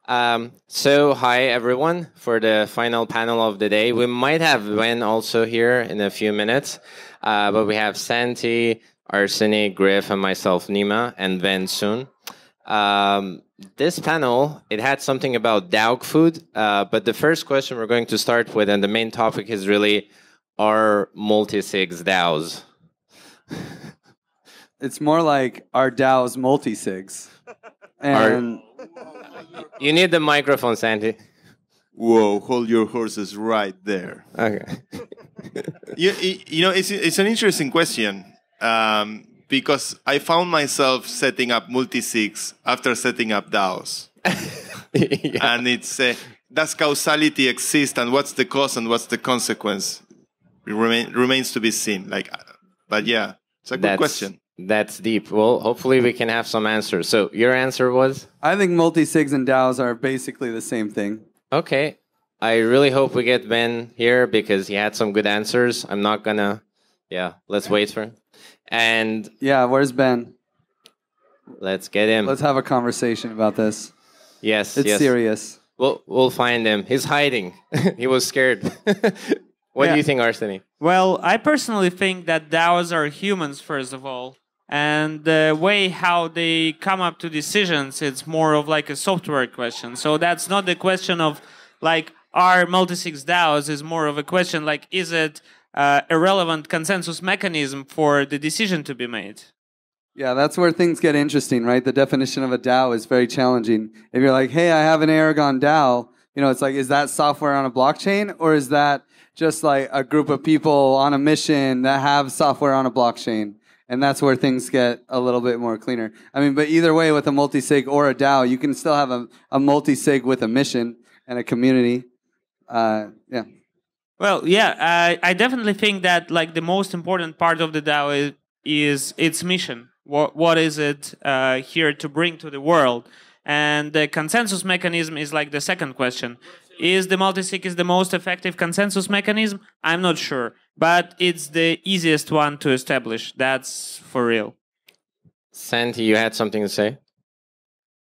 So hi everyone for the final panel of the day. We might have Wen also here in a few minutes, but we have Santi, Arsene, Griff, and myself, Nima, and Ven soon. This panel, it had something about DAO food, but the first question we're going to start with, and the main topic is really, are multi-sigs DAOs? It's more like our DAOs multi-sigs. And you need the microphone, Santi. Whoa, hold your horses right there. Okay. you know, it's an interesting question because I found myself setting up multi-sigs after setting up DAOs. Yeah. And it's, does causality exist and what's the cause and what's the consequence? It remains to be seen. But yeah, it's a good question. That's deep. Well, hopefully we can have some answers. So your answer was? I think multi-sigs and DAOs are basically the same thing. Okay. I really hope we get Ben here because he had some good answers. I'm not gonna... Yeah, let's wait for him. And... Yeah, where's Ben? Let's get him. Let's have a conversation about this. Yes, it's serious. We'll find him. He's hiding. He was scared. What do you think, Arsene? Well, I personally think that DAOs are humans, first of all. And the way how they come up to decisions, it's more of like a software question. So that's not the question of like, are multi-sigs DAOs? Is more of a question like, is it a relevant consensus mechanism for the decision to be made? Yeah, that's where things get interesting, right? The definition of a DAO is very challenging. If you're like, hey, I have an Aragon DAO, you know, it's like, is that software on a blockchain or is that just like a group of people on a mission that have software on a blockchain? And that's where things get a little bit more cleaner. I mean, but either way, with a multi-sig or a DAO, you can still have a multi-sig with a mission and a community. Yeah. Well, yeah, I definitely think that like the most important part of the DAO is its mission. What is it here to bring to the world? And the consensus mechanism is like the second question. Is the multi-sig the most effective consensus mechanism? I'm not sure, but it's the easiest one to establish. That's for real. Santi, you had something to say?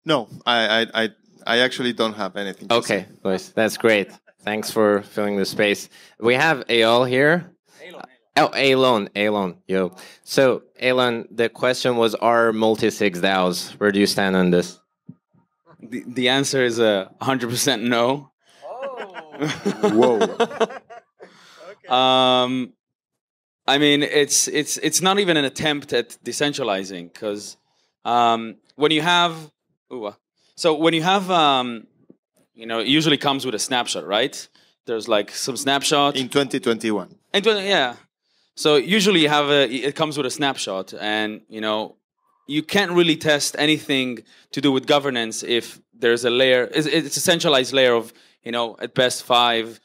No, I actually don't have anything to say. Okay, boys, that's great. Thanks for filling the space. We have Aol here. Oh, Alon, yo. So, Alon, the question was, are multi-sigs DAOs? Where do you stand on this? The answer is 100% no. Whoa. I mean, it's not even an attempt at decentralizing because when you have, you know, it usually comes with a snapshot, right? There's like some snapshot in 2021. Yeah. So usually you have it comes with a snapshot, and you know, you can't really test anything to do with governance if there's a layer. It's a centralized layer of, you know, at best 5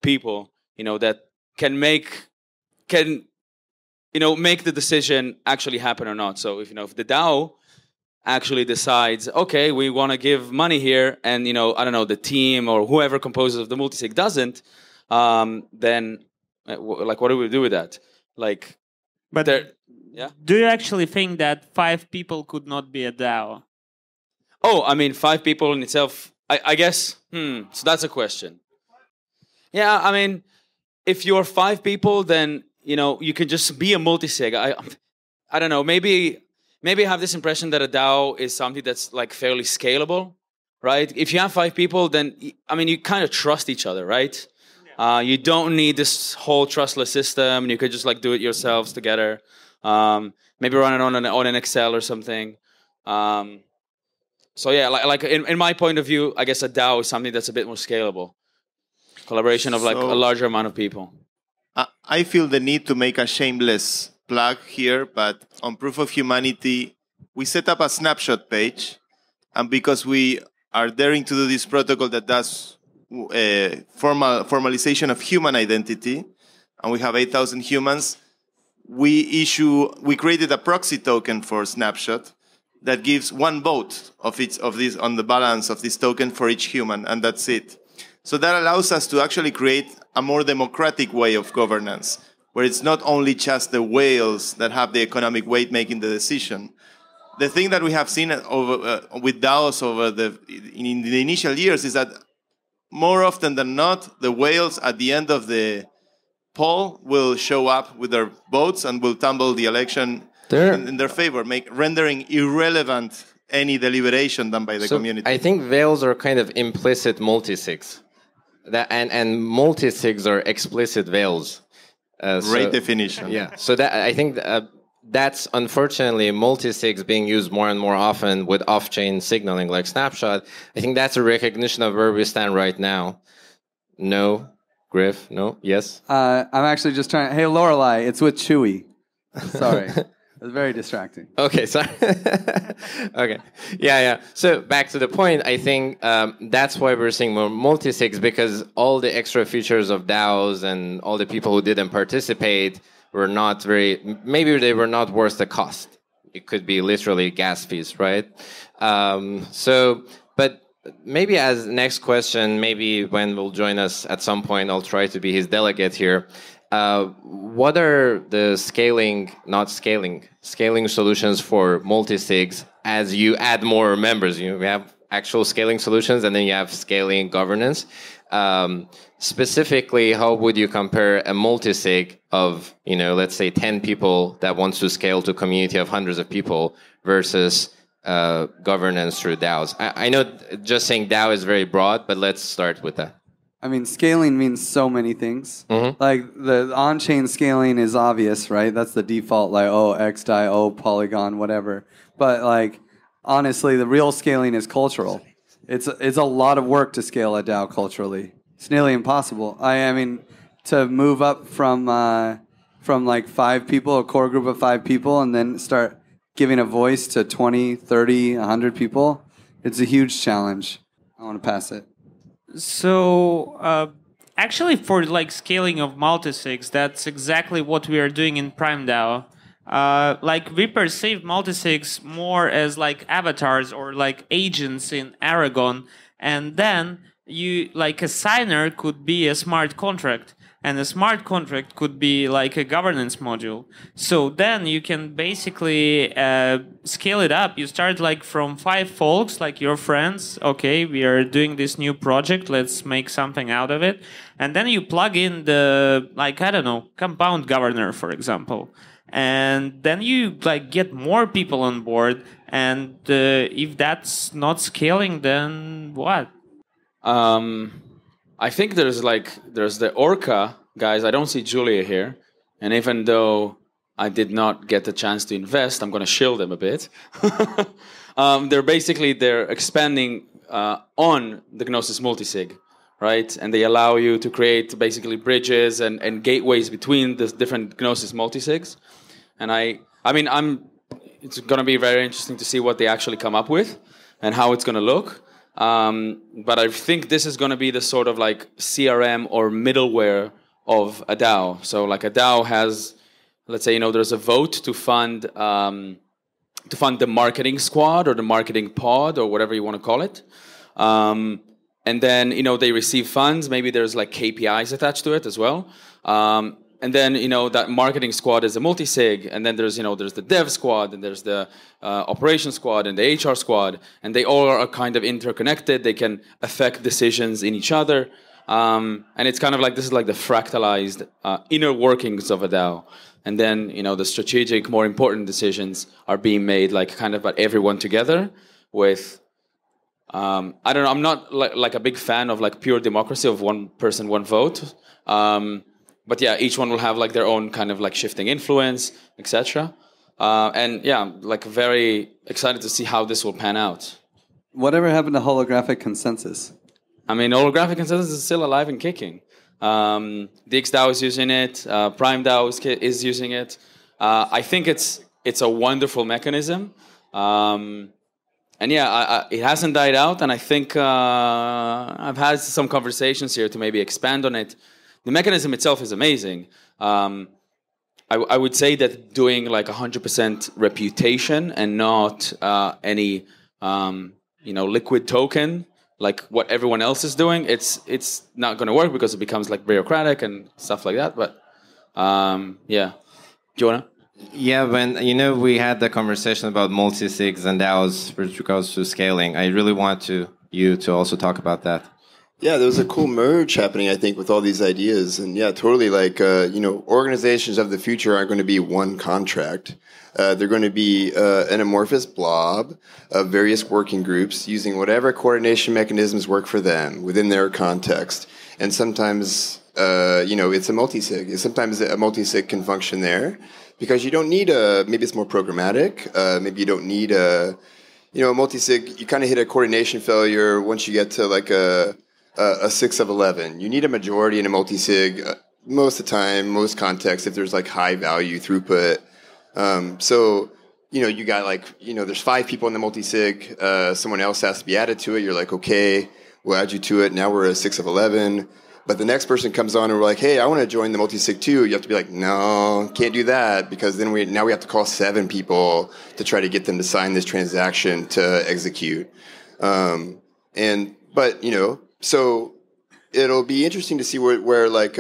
people, you know, that can make the decision actually happen or not. So if the DAO actually decides, okay, we want to give money here, and you know, I don't know, the team or whoever composes of the multisig doesn't, then like, what do we do with that? Like, but yeah. Do you actually think that 5 people could not be a DAO? Oh, I mean, 5 people in itself, I guess. So that's a question. Yeah, I mean, if you're 5 people, then you know you can just be a multisig. I don't know. Maybe I have this impression that a DAO is something that's like fairly scalable, right? If you have 5 people, then I mean, you kind of trust each other, right? You don't need this whole trustless system, and you could just like do it yourselves together. Maybe run it on an Excel or something. So yeah, like in my point of view, I guess a DAO is something that's a bit more scalable. Collaboration of like a larger amount of people. I feel the need to make a shameless plug here, but on Proof of Humanity, we set up a snapshot page, and because we are daring to do this protocol that does formalization of human identity, and we have 8,000 humans, we created a proxy token for Snapshot that gives 1 vote of this on the balance of this token for each human, and that's it. So that allows us to actually create a more democratic way of governance, where it's not only just the whales that have the economic weight making the decision, the thing that we have seen with DAOs in the initial years is that more often than not, the whales at the end of the poll will show up with their votes and will tumble the election in their favor, rendering irrelevant any deliberation done by the community. I think whales are kind of implicit multi-sigs. And multi-sigs are explicit whales. Great definition. Yeah. So I think that's unfortunately multi-sigs being used more and more often with off-chain signaling like Snapshot. I think that's a recognition of where we stand right now. No, Griff, no, yes? I'm actually just trying. Hey, Lorelei, it's with Chewy. Sorry. It was very distracting. Okay, sorry. Okay. Yeah. So back to the point, I think that's why we're seeing more multi-sigs, because all the extra features of DAOs and all the people who didn't participate were not maybe they were not worth the cost. It could be literally gas fees, right? But maybe as next question, maybe when will join us at some point, I'll try to be his delegate here. What are the scaling solutions for multi-sigs as you add more members? We have actual scaling solutions, and then you have scaling governance. Specifically, how would you compare a multi-sig of, let's say 10 people that wants to scale to a community of hundreds of people versus governance through DAOs? I know just saying DAO is very broad, but let's start with that. I mean, scaling means so many things. Mm-hmm. Like the on-chain scaling is obvious, right? That's the default, like, XDAI, Polygon, whatever. But honestly, the real scaling is cultural. It's a lot of work to scale a DAO culturally. It's nearly impossible. I mean, to move up from like 5 people, a core group of 5 people, and then start giving a voice to 20, 30, 100 people, it's a huge challenge. I want to pass it. So actually, for scaling of multi-sigs, that's exactly what we are doing in Prime DAO. We perceive multi-sigs more as avatars or agents in Aragon, and then a signer could be a smart contract, and a smart contract could be a governance module. So then you can basically scale it up. You start from 5 folks, your friends. Okay, we are doing this new project. Let's make something out of it. And then you plug in the, compound governor, for example. And then you get more people on board. And if that's not scaling, then what? I think there's the Orca guys. I don't see Julia here, and even though I did not get the chance to invest, I'm going to shield them a bit. They're expanding on the Gnosis multisig, right? And they allow you to create basically bridges and gateways between the different Gnosis multisigs. And it's going to be very interesting to see what they actually come up with and how it's going to look. But I think this is going to be the sort of CRM or middleware of a DAO. So a DAO has, let's say, there's a vote to fund the marketing squad or the marketing pod or whatever you want to call it. And then, they receive funds. Maybe there's KPIs attached to it as well. And then, that marketing squad is a multi-sig, and then there's the dev squad, and there's the operation squad, and the HR squad, and they all are kind of interconnected. They can affect decisions in each other. And it's kind of this is the fractalized inner workings of a DAO. And then, the strategic, more important decisions are being made kind of by everyone together with, I don't know, I'm not a big fan of pure democracy of one person, one vote. But yeah, each one will have their own kind of shifting influence, etc. And yeah, very excited to see how this will pan out. Whatever happened to holographic consensus? I mean, holographic consensus is still alive and kicking. DXDAO is using it. Prime DAO is using it. I think it's a wonderful mechanism. And yeah, it hasn't died out. And I think I've had some conversations here to maybe expand on it. The mechanism itself is amazing. I would say that doing 100% reputation and not any liquid token what everyone else is doing, it's not going to work because it becomes bureaucratic and stuff like that. But yeah, do you wanna? Yeah, when we had the conversation about multi-sigs and DAOs with regards to scaling, I really want you to also talk about that. Yeah, there was a cool merge happening, I think, with all these ideas. And yeah, totally like, organizations of the future aren't going to be one contract. They're going to be an amorphous blob of various working groups using whatever coordination mechanisms work for them within their context. And sometimes, it's a multi-sig. Sometimes a multi-sig can function there because you don't need maybe it's more programmatic. Maybe you don't need a multi-sig. You kind of hit a coordination failure once you get to like a 6 of 11. You need a majority in a multi-sig most of the time, most contexts, if there's like high value throughput. You got there's 5 people in the multi-sig. Someone else has to be added to it. You're like, okay, we'll add you to it. Now we're a 6 of 11. But the next person comes on and we're like, hey, I want to join the multi-sig too. You have to be like, no, can't do that because then we have to call 7 people to try to get them to sign this transaction to execute. So it'll be interesting to see where Moloch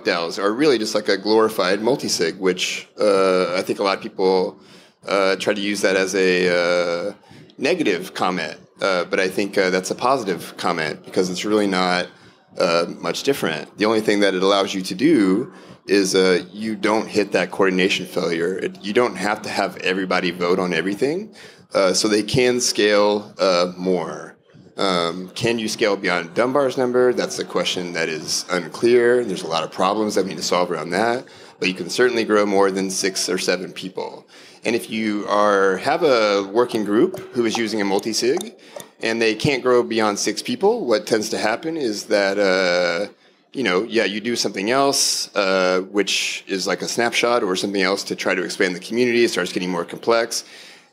DAOs are really just like a glorified multi-sig, which I think a lot of people try to use that as a negative comment. But I think that's a positive comment because it's really not much different. The only thing that it allows you to do is you don't hit that coordination failure. You don't have to have everybody vote on everything. So they can scale more. Can you scale beyond Dunbar's number? That's a question that is unclear. There's a lot of problems that we need to solve around that. But you can certainly grow more than 6 or 7 people. And if you have a working group who is using a multi-sig and they can't grow beyond 6 people, what tends to happen is that, you do something else, which is like a snapshot or something else to try to expand the community. It starts getting more complex.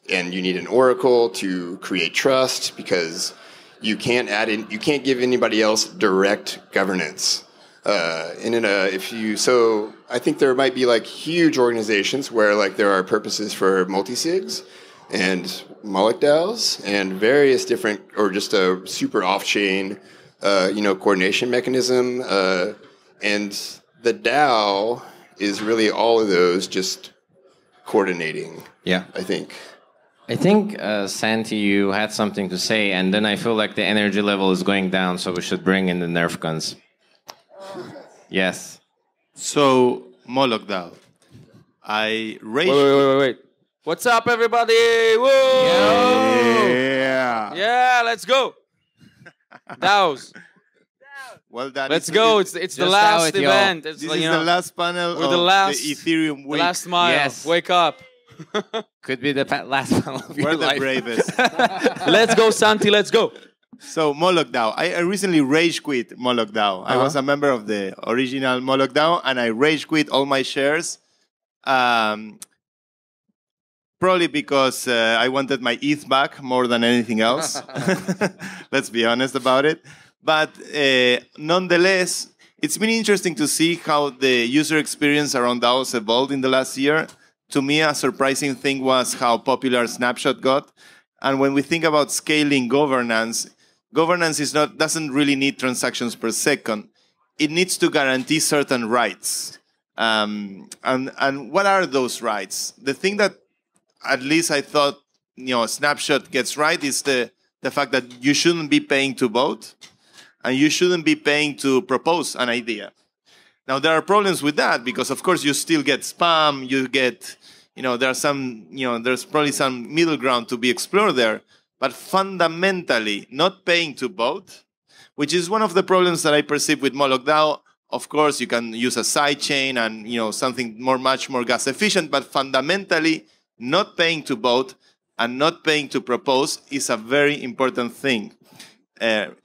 And you need an oracle to create trust because you can't give anybody else direct governance. I think there might be like huge organizations where like there are purposes for multi-sigs and Moloch DAOs and various different or just a super off-chain, coordination mechanism. And the DAO is really all of those just coordinating. Yeah, I think, Santi, you had something to say, and then I feel like the energy level is going down, so we should bring in the Nerf guns. Yes. So, Moloch DAO. I raised... Wait. What's up, everybody? Whoa! Yeah, let's go. DAOs. Well, let's go. It's the last event. This is the last panel of the Ethereum week. The last mile. Yes. Wake up. Could be the last panel of your We're life. the bravest. Let's go, Santi. Let's go. So, Moloch DAO. I recently rage quit Moloch DAO. I was a member of the original Moloch DAO, and I rage quit all my shares. Probably because I wanted my ETH back more than anything else. Let's be honest about it. But nonetheless, it's been interesting to see how the user experience around DAOs evolved in the last year. To me, a surprising thing was how popular Snapshot got. And when we think about scaling governance doesn't really need transactions per second. It needs to guarantee certain rights. And what are those rights? The thing that at least I thought Snapshot gets right is the fact that you shouldn't be paying to vote and you shouldn't be paying to propose an idea. Now, there are problems with that because, of course, you still get spam, you get, there's probably some middle ground to be explored there. But fundamentally, not paying to vote, which is one of the problems that I perceive with Moloch DAO. Of course, you can use a sidechain and, something much more gas efficient, but fundamentally, not paying to vote and not paying to propose is a very important thing.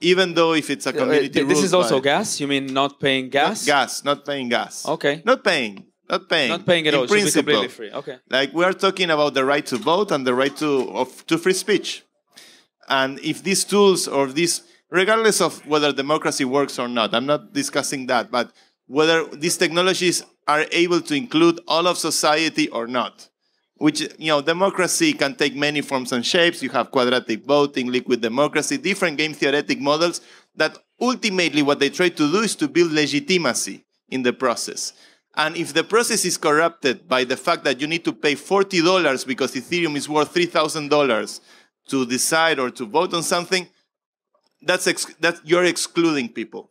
Even though if it's a community rule. This is also gas? You mean not paying gas? Not paying gas. Okay. Not paying at all. It should be completely free. Okay. Like we are talking about the right to vote and the right to free speech. And if these tools or these, regardless of whether democracy works or not, I'm not discussing that, but whether these technologies are able to include all of society or not. Which, democracy can take many forms and shapes. You have quadratic voting, liquid democracy, different game theoretic models that ultimately what they try to do is to build legitimacy in the process. And if the process is corrupted by the fact that you need to pay $40 because Ethereum is worth $3,000 to decide or to vote on something, that you're excluding people.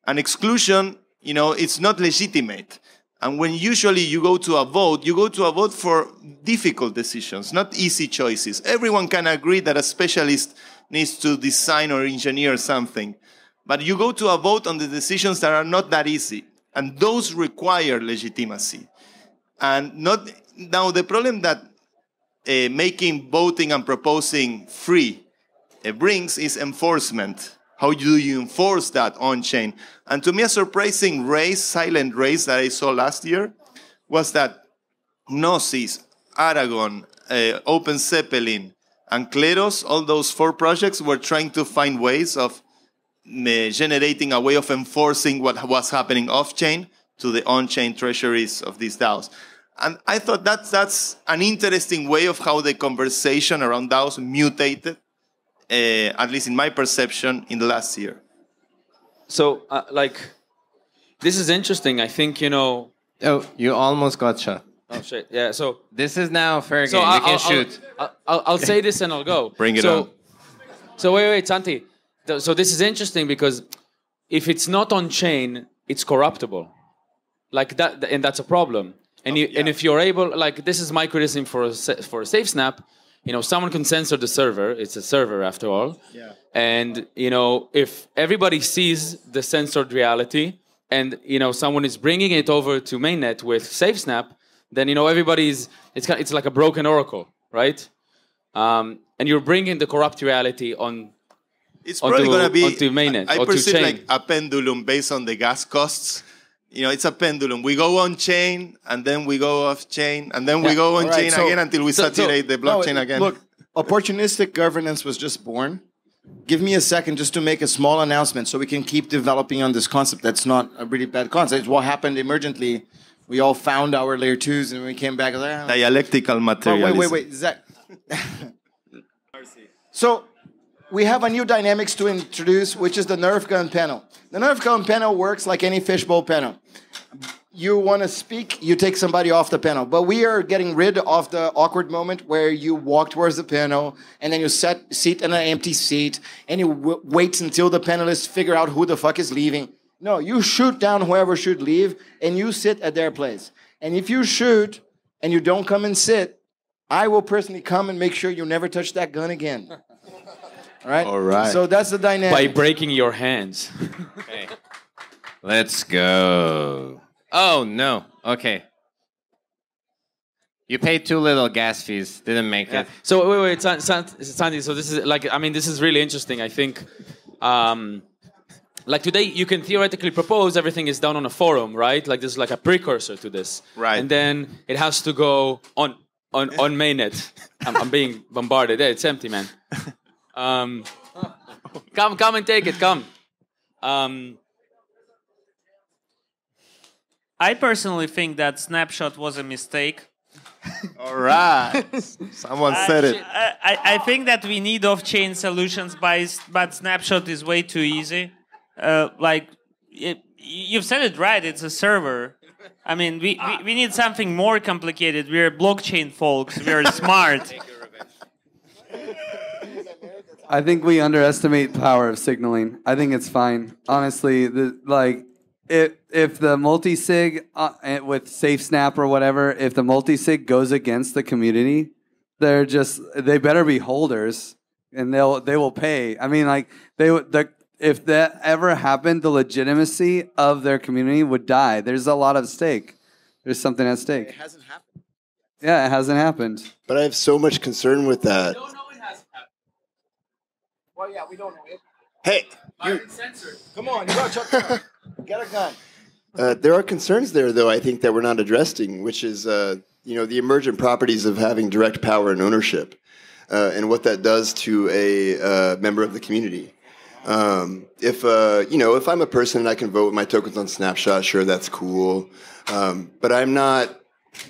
And exclusion, it's not legitimate. And when usually you go to a vote for difficult decisions, not easy choices. Everyone can agree that a specialist needs to design or engineer something. But you go to a vote on the decisions that are not that easy. And those require legitimacy. And now the problem that making voting and proposing free brings is enforcement. How do you enforce that on-chain? And to me, a surprising silent race that I saw last year was that Gnosis, Aragon, Open Zeppelin, and Kleros, all those 4 projects were trying to find ways of generating a way of enforcing what was happening off-chain to the on-chain treasuries of these DAOs. And I thought that's an interesting way of how the conversation around DAOs mutated, at least in my perception, in the last year. So, this is interesting. I think, Oh, you almost got shot. Oh, shit. Yeah, so... This is now fair game. You can shoot. I'll say this and I'll go. Bring it on. So, wait, Santi. So this is interesting because if it's not on chain, it's corruptible, like that, and that's a problem. And and if you're able, this is my criticism for a SafeSnap, someone can censor the server. It's a server after all. Yeah. And if everybody sees the censored reality, and someone is bringing it over to mainnet with SafeSnap, then it's like a broken oracle, right? And you're bringing the corrupt reality on. It's probably going to be, onto mainnet, I or perceive to chain. like a pendulum based on the gas costs. It's a pendulum. We go on chain, and then we go off chain, and then we go on chain again until we saturate the blockchain again. Look, opportunistic governance was just born. Give me a second just to make a small announcement so we can keep developing on this concept. That's not a really bad concept. It's what happened emergently. We all found our layer 2s, and we came back. Dialectical materialism. Wait, Zach. So, we have a new dynamics to introduce, which is the Nerf gun panel. The Nerf gun panel works like any fishbowl panel. You want to speak, you take somebody off the panel. But we are getting rid of the awkward moment where you walk towards the panel, and then you sit in an empty seat, and you wait until the panelists figure out who the fuck is leaving. No, you shoot down whoever should leave, and you sit at their place. And if you shoot, and you don't come and sit, I will personally come and make sure you never touch that gun again. All right. So that's the dynamic. By breaking your hands. Okay. Let's go. Oh, no. Okay. You paid too little gas fees. Didn't make it. So, wait, Sandy. So this is this is really interesting. I think, today you can theoretically propose everything is done on a forum, right? Like, this is like a precursor to this. Right. And then it has to go on mainnet. I'm being bombarded. Yeah, it's empty, man. Come and take it. Come. I personally think that Snapshot was a mistake. All right. Someone said it. I think that we need off-chain solutions, but Snapshot is way too easy. You've said it right. It's a server. I mean, we need something more complicated. We're blockchain folks. We're smart. I think we underestimate the power of signaling. I think it's fine. Honestly, if the multi-sig with SafeSnap or whatever, if the multi-sig goes against the community, they better be holders, and they will pay. I mean, if that ever happened, the legitimacy of their community would die. There's a lot at stake. There's something at stake. It hasn't happened. Yeah, it hasn't happened. But I have so much concern with that. Well, yeah, we don't know it. Hey, Come on, you go, Chuck. Get a gun. there are concerns there, though, I think, that we're not addressing, which is, the emergent properties of having direct power and ownership, and what that does to a member of the community. If I'm a person and I can vote with my tokens on Snapshot, sure, that's cool. But I'm not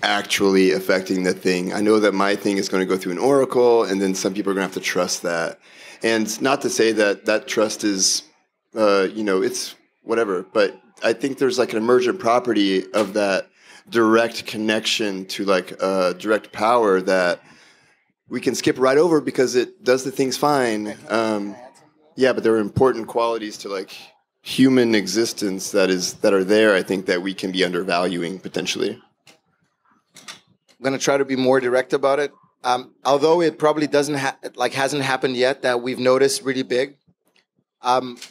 actually affecting the thing. I know that my thing is going to go through an oracle, and then some people are going to have to trust that. And not to say that trust is, it's whatever. But I think there's like an emergent property of that direct connection to like direct power that we can skip right over because it does the things fine. Yeah, but there are important qualities to like human existence that are there. I think that we can be undervaluing potentially. I'm going to try to be more direct about it. Although it probably hasn't happened yet that we've noticed really big.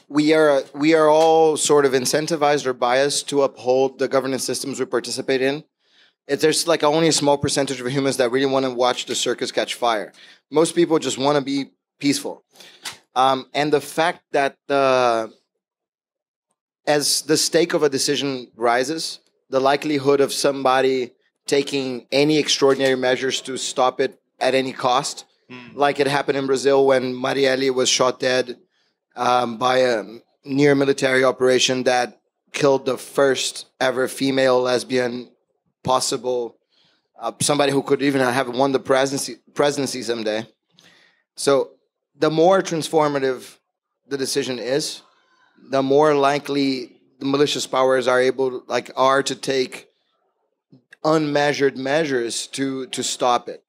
We are all sort of incentivized or biased to uphold the governance systems we participate in. There's like only a small percentage of humans that really want to watch the circus catch fire. Most people just want to be peaceful. And the fact that as the stake of a decision rises, the likelihood of somebody taking any extraordinary measures to stop it at any cost, like it happened in Brazil when Marielle was shot dead by a near military operation that killed the first ever female lesbian possible, somebody who could even have won the presidency someday. So the more transformative the decision is, the more likely the malicious powers are to take unmeasured measures to stop it.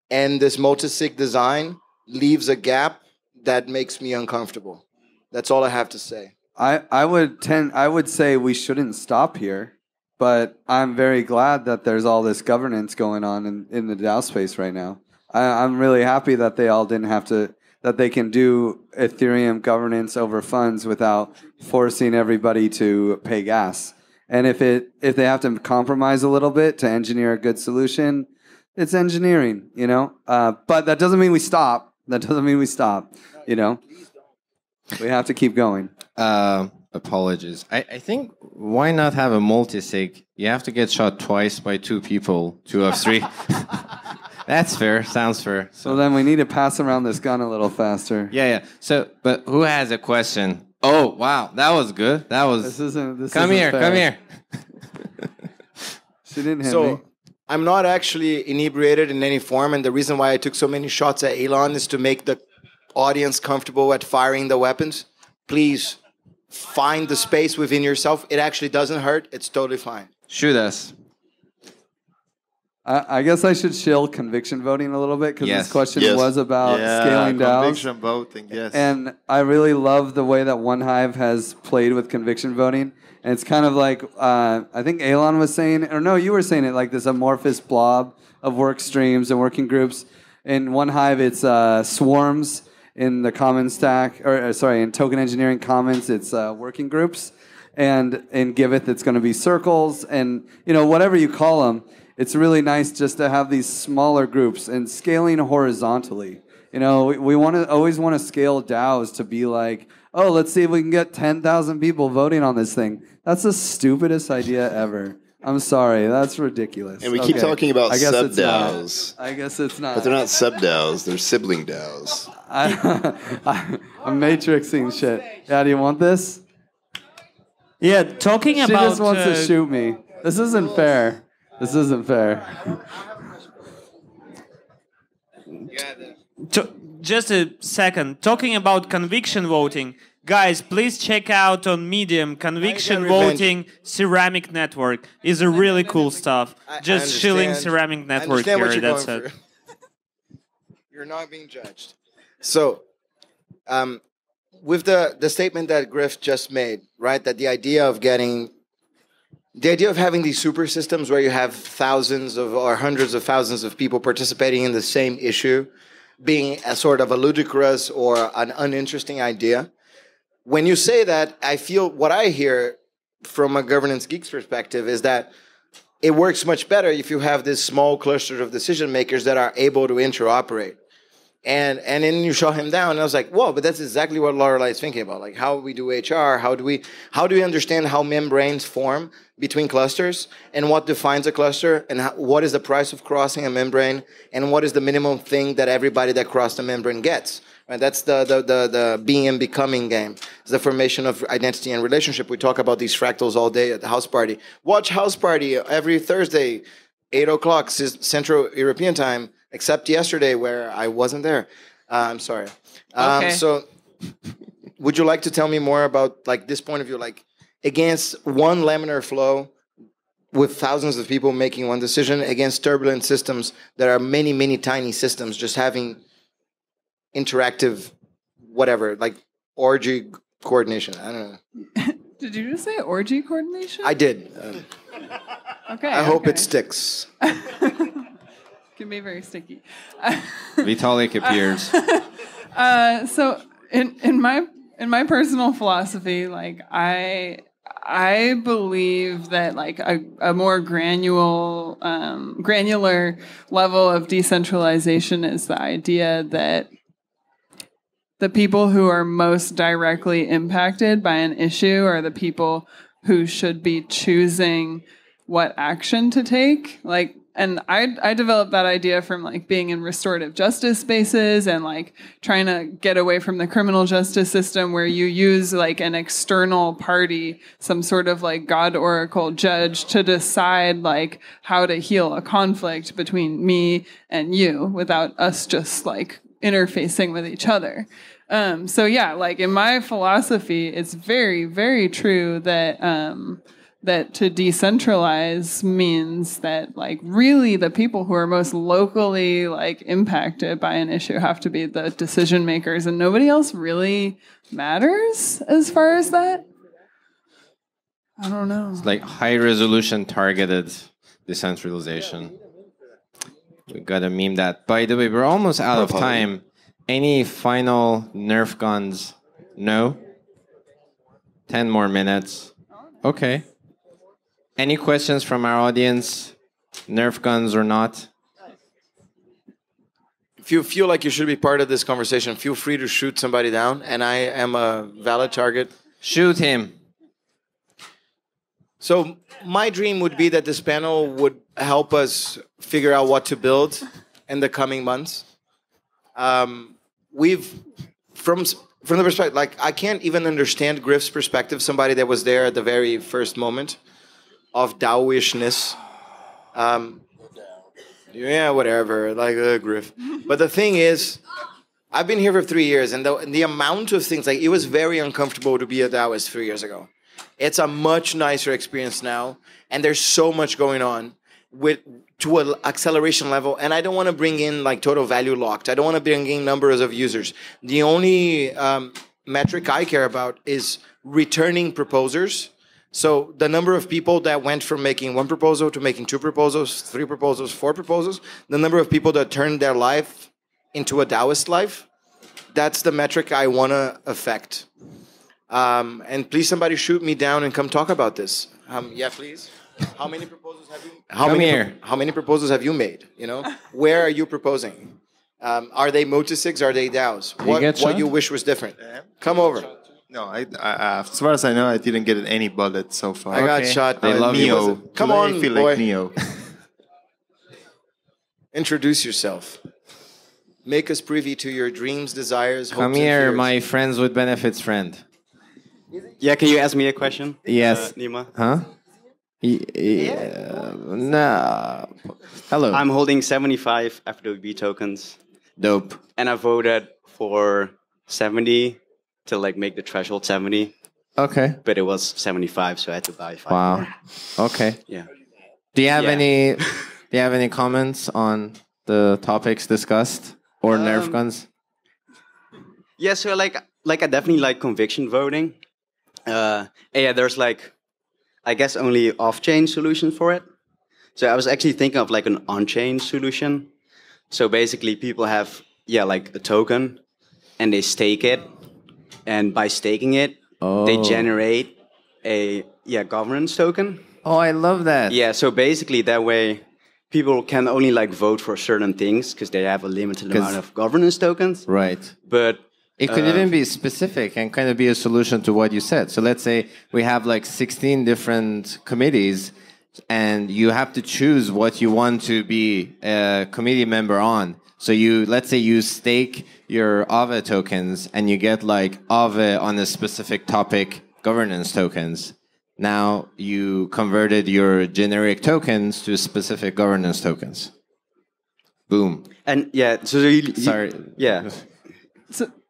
And this multi-sig design leaves a gap that makes me uncomfortable. That's all I have to say. I would say we shouldn't stop here, but I'm very glad that there's all this governance going on in the DAO space right now. I'm really happy that they all didn't have to, that they can do Ethereum governance over funds without forcing everybody to pay gas. And if they have to compromise a little bit to engineer a good solution, it's engineering, you know. But that doesn't mean we stop. You know. We have to keep going. Apologies. I think why not have a multi-sig? You have to get shot twice by two people, 2 of 3. That's fair. Sounds fair. So then we need to pass around this gun a little faster. Yeah. So, but who has a question? Oh, wow. That was good. That was... This isn't Come here. She didn't hit me. I'm not actually inebriated in any form, and the reason why I took so many shots at Elon is to make the audience comfortable at firing the weapons. Please find the space within yourself. It actually doesn't hurt. It's totally fine. Shoot us. I guess I should shill conviction voting a little bit because this question was about Yeah, scaling DAOs. conviction voting, yes. And I really love the way that OneHive has played with conviction voting. And it's kind of like, I think Elon was saying, or no, you were saying it, like this amorphous blob of work streams and working groups. In OneHive, it's swarms. In the common stack, in token engineering commons, it's working groups. And in Giveth, it's going to be circles. And, you know, whatever you call them, it's really nice just to have these smaller groups and scaling horizontally. You know, we always want to scale DAOs to be like, oh, let's see if we can get 10,000 people voting on this thing. That's the stupidest idea ever. I'm sorry, that's ridiculous. And we keep talking about sub-DAOs. I guess it's not. But they're not sub-DAOs, they're sibling DAOs. I'm matrixing shit. Yeah, do you want this? Yeah, talking she about... She just wants to shoot me. This isn't fair. Just a second. Talking about conviction voting, guys, please check out on Medium. Conviction voting ceramic network is a really cool stuff. Just shilling ceramic network here. That's it. You're not being judged. So, with the statement that Griff just made, right? That the idea of having these super systems where you have thousands of or hundreds of thousands of people participating in the same issue being a sort of a ludicrous or an uninteresting idea. When you say that, I feel what I hear from a governance geek's perspective is that it works much better if you have this small cluster of decision makers that are able to interoperate. And then you shut him down, and I was like, whoa, but that's exactly what Lorelei is thinking about. Like how we do HR, how do we understand how membranes form between clusters, and what defines a cluster, and what is the price of crossing a membrane, and what is the minimum thing that everybody that crossed the membrane gets. Right? That's the being and becoming game. It's the formation of identity and relationship. We talk about these fractals all day at the house party. Watch House Party every Thursday, 8 o'clock Central European time. Except yesterday where I wasn't there. I'm sorry. Okay. So would you like to tell me more about like this point of view, like against one laminar flow, with thousands of people making one decision against turbulent systems that are many, many tiny systems just having interactive, whatever, like orgy coordination. I don't know. Did you just say orgy coordination? I did. Okay. I hope it sticks. Can be very sticky. Vitalik appears. So in my personal philosophy, like I believe that like a more granular level of decentralization is the idea that the people who are most directly impacted by an issue are the people who should be choosing what action to take. Like, and I developed that idea from like being in restorative justice spaces and like trying to get away from the criminal justice system where you use like an external party, some sort of like God oracle judge to decide like how to heal a conflict between me and you without us just like interfacing with each other. So yeah, like in my philosophy, it's very, very true that that to decentralize means that like really the people who are most locally like impacted by an issue have to be the decision makers, and nobody else really matters as far as that. I don't know. It's like high resolution targeted decentralization. We gotta meme that. By the way, we're almost out of time. Any final Nerf guns? No? 10 more minutes. Okay. Any questions from our audience? Nerf guns or not? If you feel like you should be part of this conversation, feel free to shoot somebody down, and I am a valid target. Shoot him. So my dream would be that this panel would help us figure out what to build in the coming months. We've, from the perspective, like I can't even understand Griff's perspective, somebody that was there at the very first moment of DAOishness. Yeah, whatever, like Griff. But the thing is, I've been here for 3 years, and the amount of things, like it was very uncomfortable to be a DAOist 3 years ago. It's a much nicer experience now, and there's so much going on to an acceleration level. And I don't want to bring in like total value locked. I don't want to bring in numbers of users. The only metric I care about is returning proposers. So the number of people that went from making one proposal to making 2 proposals, 3 proposals, 4 proposals, the number of people that turned their life into a DAOist life, that's the metric I want to affect. And please, somebody shoot me down and come talk about this. Yeah, please. How many proposals have you? How many proposals have you made? You know, where are you proposing? Are they multi-sigs? Are they DAOs? What you wish was different? Come over. No, as far as I know, I didn't get any bullet so far. I got shot by Neo. Come on, I feel boy. like Neo. Introduce yourself. Make us privy to your dreams, desires, hopes, Come and here, fears. my friends with benefits friend. Yeah, can you ask me a question? Yes. Nima? Huh? No. Hello. I'm holding 75 FWB tokens, Dope. and I voted for 70 to like make the threshold 70, Okay. but it was 75, so I had to buy 5 Wow. more. Okay. Yeah. Do you have Yeah. any? Do you have any comments on the topics discussed or Nerf guns? Yeah, so like I definitely like conviction voting. Yeah, there's like, I guess only off-chain solution for it. So I was actually thinking of like an on-chain solution. So basically people have, like a token and they stake it. And by staking it, they generate a governance token. Oh, I love that. Yeah, so basically that way people can only like vote for certain things because they have a limited amount of governance tokens. Right. But it could even be specific and kind of be a solution to what you said. So let's say we have like 16 different committees and you have to choose what you want to be a committee member on. So let's say you stake your Aave tokens and you get like Aave on a specific topic governance tokens. Now you converted your generic tokens to specific governance tokens. Boom. And so you, Sorry. Yeah.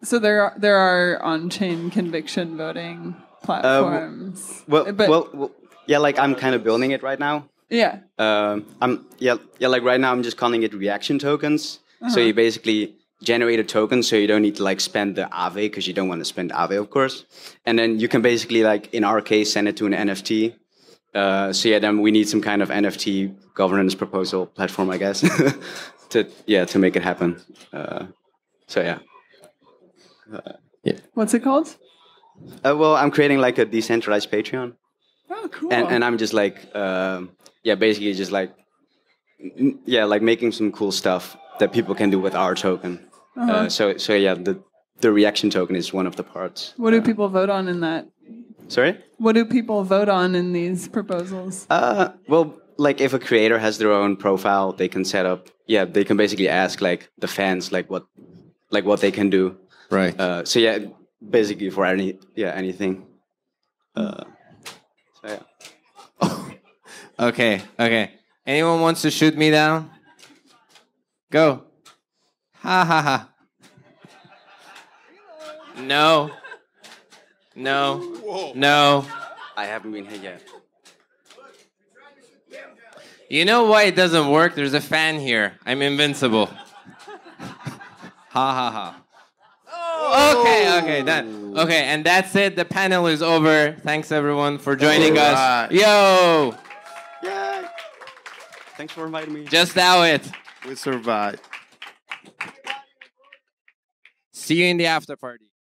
So there are on-chain conviction voting platforms. Well, like I'm kind of building it right now. Yeah. Like right now I'm just calling it reaction tokens. So you basically generate a token, so you don't need to like spend the Aave because you don't want to spend Aave, of course. And then you can basically like in our case send it to an NFT. Then we need some kind of NFT governance proposal platform, I guess, to make it happen. What's it called? Well, I'm creating like a decentralized Patreon. Oh, cool. And I'm just like, basically just like, like making some cool stuff that people can do with our token. The reaction token is one of the parts. What do people vote on in that? Sorry? What do people vote on in these proposals? Well, like if a creator has their own profile, they can set up. Yeah, they can basically ask like the fans like what they can do. Right. Basically for anything. Okay. Anyone wants to shoot me down? Go. Ha ha ha. No. I haven't been hit yet. You know why it doesn't work? There's a fan here. I'm invincible. Ha ha ha. Okay, done. Okay, and that's it. The panel is over. Thanks everyone for joining us. Yo! Yeah. Thanks for inviting me. Just DAO it. We survived. See you in the after party.